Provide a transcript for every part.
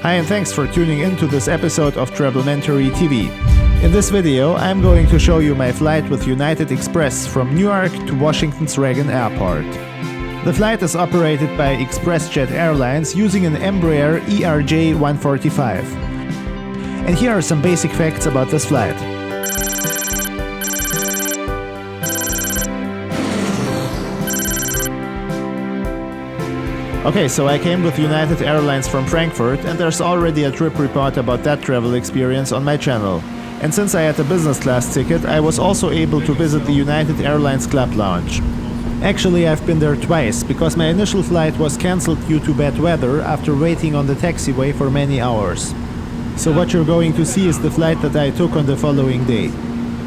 Hi and thanks for tuning in to this episode of Travelmentary TV. In this video, I'm going to show you my flight with United Express from Newark to Washington's Reagan Airport. The flight is operated by Expressjet Airlines using an Embraer ERJ145. And here are some basic facts about this flight. Okay, so I came with United Airlines from Frankfurt, and there's already a trip report about that travel experience on my channel. And since I had a business class ticket, I was also able to visit the United Airlines Club Lounge. Actually, I've been there twice, because my initial flight was cancelled due to bad weather after waiting on the taxiway for many hours. So what you're going to see is the flight that I took on the following day.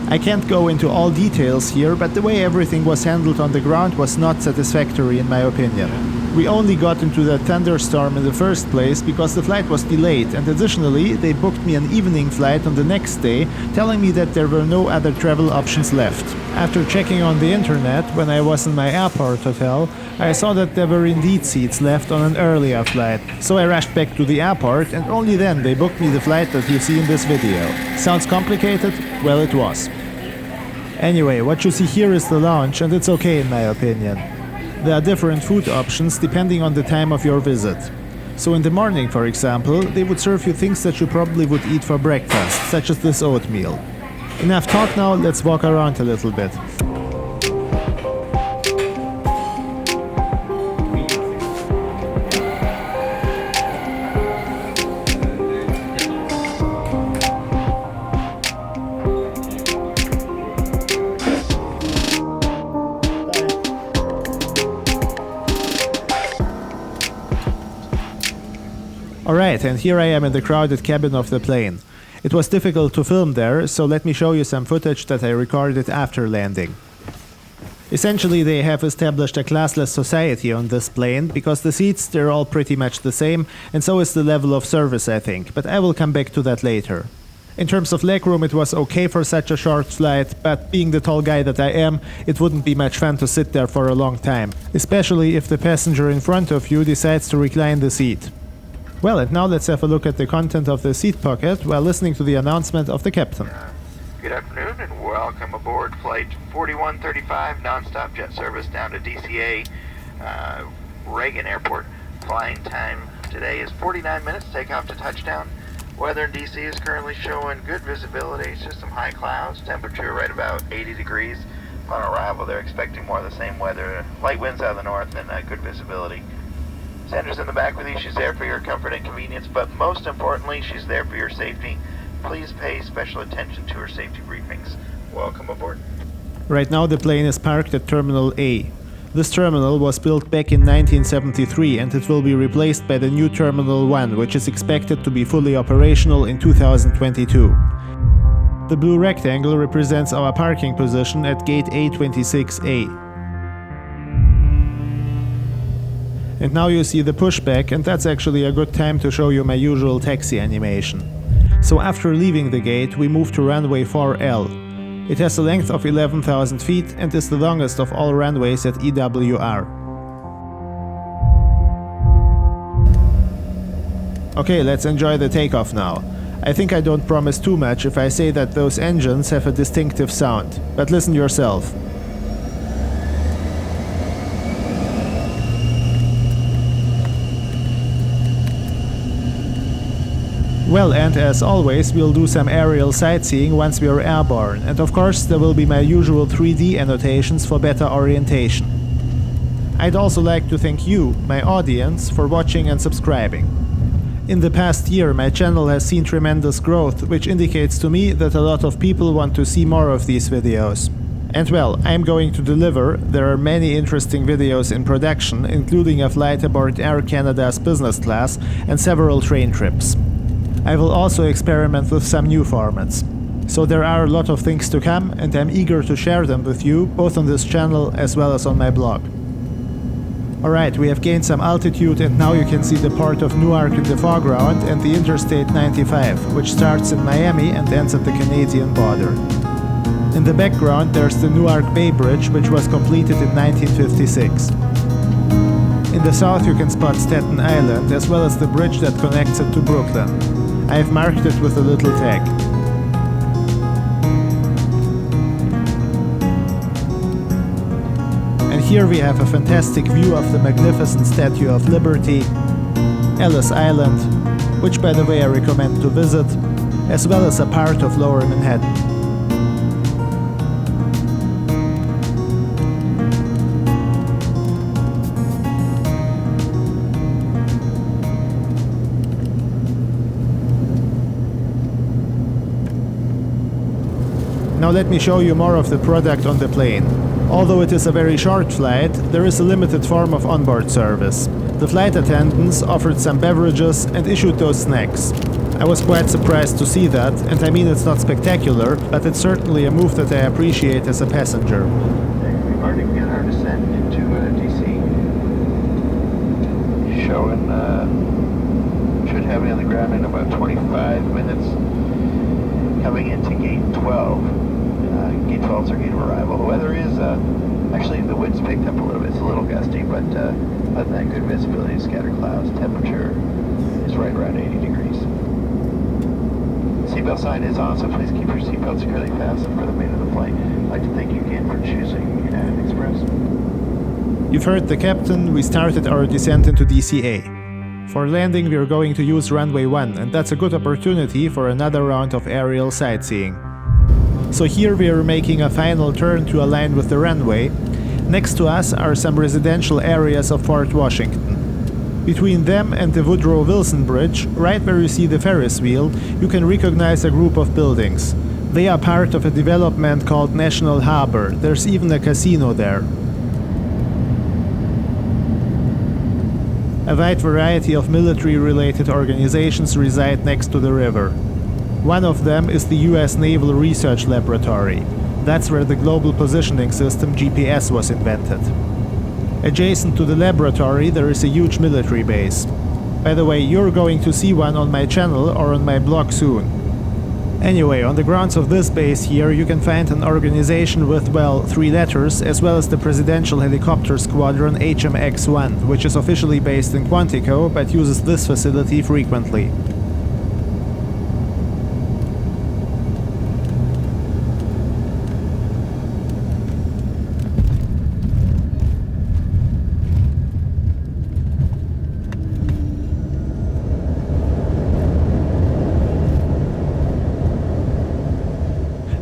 I can't go into all details here, but the way everything was handled on the ground was not satisfactory in my opinion. We only got into that thunderstorm in the first place because the flight was delayed, and additionally they booked me an evening flight on the next day, telling me that there were no other travel options left. After checking on the internet when I was in my airport hotel, I saw that there were indeed seats left on an earlier flight, so I rushed back to the airport and only then they booked me the flight that you see in this video. Sounds complicated? Well, it was. Anyway, what you see here is the lounge, and it's okay in my opinion. There are different food options depending on the time of your visit. So in the morning, for example, they would serve you things that you probably would eat for breakfast, such as this oatmeal. Enough talk now, let's walk around a little bit. Alright, and here I am in the crowded cabin of the plane. It was difficult to film there, so let me show you some footage that I recorded after landing. Essentially, they have established a classless society on this plane, because the seats, they're all pretty much the same, and so is the level of service, I think, but I will come back to that later. In terms of legroom, it was okay for such a short flight, but being the tall guy that I am, it wouldn't be much fun to sit there for a long time, especially if the passenger in front of you decides to recline the seat. Well, and now let's have a look at the content of the seat pocket while listening to the announcement of the captain. Good afternoon and welcome aboard Flight 4135 non-stop jet service down to DCA, Reagan Airport. Flying time today is 49 minutes, takeoff to touchdown. Weather in DC is currently showing good visibility, it's just some high clouds, temperature right about 80 degrees. On arrival they're expecting more of the same weather, light winds out of the north and good visibility. Sandra's in the back with you. She's there for your comfort and convenience, but most importantly, she's there for your safety. Please pay special attention to her safety briefings. Welcome aboard. Right now the plane is parked at Terminal A. This terminal was built back in 1973 and it will be replaced by the new Terminal 1, which is expected to be fully operational in 2022. The blue rectangle represents our parking position at gate A26A. And now you see the pushback, and that's actually a good time to show you my usual taxi animation. So after leaving the gate, we move to runway 4L. It has a length of 11,000 feet and is the longest of all runways at EWR. Okay, let's enjoy the takeoff now. I think I don't promise too much if I say that those engines have a distinctive sound, but listen yourself. Well, and as always, we'll do some aerial sightseeing once we are airborne, and of course there will be my usual 3D annotations for better orientation. I'd also like to thank you, my audience, for watching and subscribing. In the past year, my channel has seen tremendous growth, which indicates to me that a lot of people want to see more of these videos. And well, I'm going to deliver. There are many interesting videos in production, including a flight aboard Air Canada's business class and several train trips. I will also experiment with some new formats. So there are a lot of things to come, and I'm eager to share them with you, both on this channel as well as on my blog. Alright, we have gained some altitude and now you can see the port of Newark in the foreground and the Interstate 95, which starts in Miami and ends at the Canadian border. In the background there's the Newark Bay Bridge, which was completed in 1956. In the south you can spot Staten Island as well as the bridge that connects it to Brooklyn. I've marked it with a little tag. And here we have a fantastic view of the magnificent Statue of Liberty, Ellis Island, which by the way I recommend to visit, as well as a part of Lower Manhattan. Now let me show you more of the product on the plane. Although it is a very short flight, there is a limited form of onboard service. The flight attendants offered some beverages and issued those snacks. I was quite surprised to see that, and I mean it's not spectacular, but it's certainly a move that I appreciate as a passenger. We've already begun our descent into D.C. Showing, should have me on the ground in about 25 minutes. Coming into Gate 12. Gate 12 is our gate of arrival. The weather is, actually the wind's picked up a little bit. It's a little gusty, but other than that, good visibility, scattered clouds. Temperature is right around 80 degrees. Seatbelt sign is on, so please keep your seatbelt securely fastened for the remainder of the flight. I'd like to thank you again for choosing United Express. You've heard the captain. We started our descent into DCA. For landing, we are going to use runway 1, and that's a good opportunity for another round of aerial sightseeing. So here we are making a final turn to align with the runway. Next to us are some residential areas of Fort Washington. Between them and the Woodrow Wilson Bridge, right where you see the Ferris wheel, you can recognize a group of buildings. They are part of a development called National Harbor. There's even a casino there. A wide variety of military-related organizations reside next to the river. One of them is the US Naval Research Laboratory. That's where the Global Positioning System GPS was invented. Adjacent to the laboratory there is a huge military base. By the way, you're going to see one on my channel or on my blog soon. Anyway, on the grounds of this base here you can find an organization with, well, 3 letters, as well as the Presidential Helicopter Squadron HMX-1, which is officially based in Quantico but uses this facility frequently.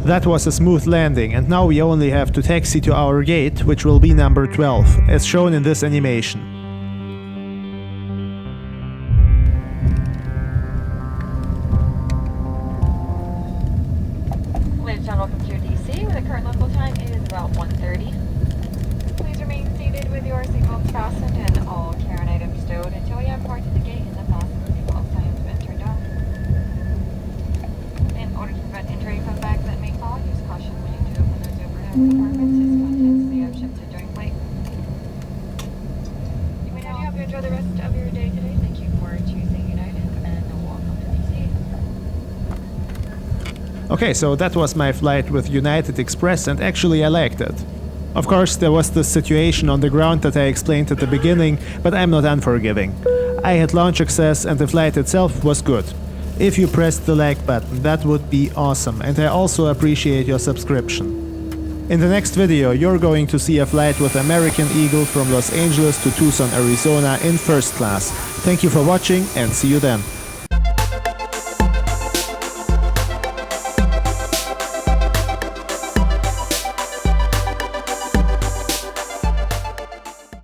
That was a smooth landing, and now we only have to taxi to our gate, which will be number 12, as shown in this animation. Ladies and gentlemen, welcome to D.C. The current local time is about 1:30. Please remain seated with your seatbelts fastened and all carry-on items stowed until we have parked at the gate and the fasten seatbelt sign has been turned off. In order to prevent injury from bags that may fall, use caution when you do open those overhead compartments as contents may have shifted during flight. We now hope you enjoy the rest of your day today. Thank you for choosing United and welcome to D.C. Okay, so that was my flight with United Express, and actually I liked it. Of course, there was this situation on the ground that I explained at the beginning, but I'm not unforgiving. I had launch access and the flight itself was good. If you pressed the like button, that would be awesome, and I also appreciate your subscription. In the next video, you're going to see a flight with American Eagle from Los Angeles to Tucson, Arizona in first class. Thank you for watching and see you then.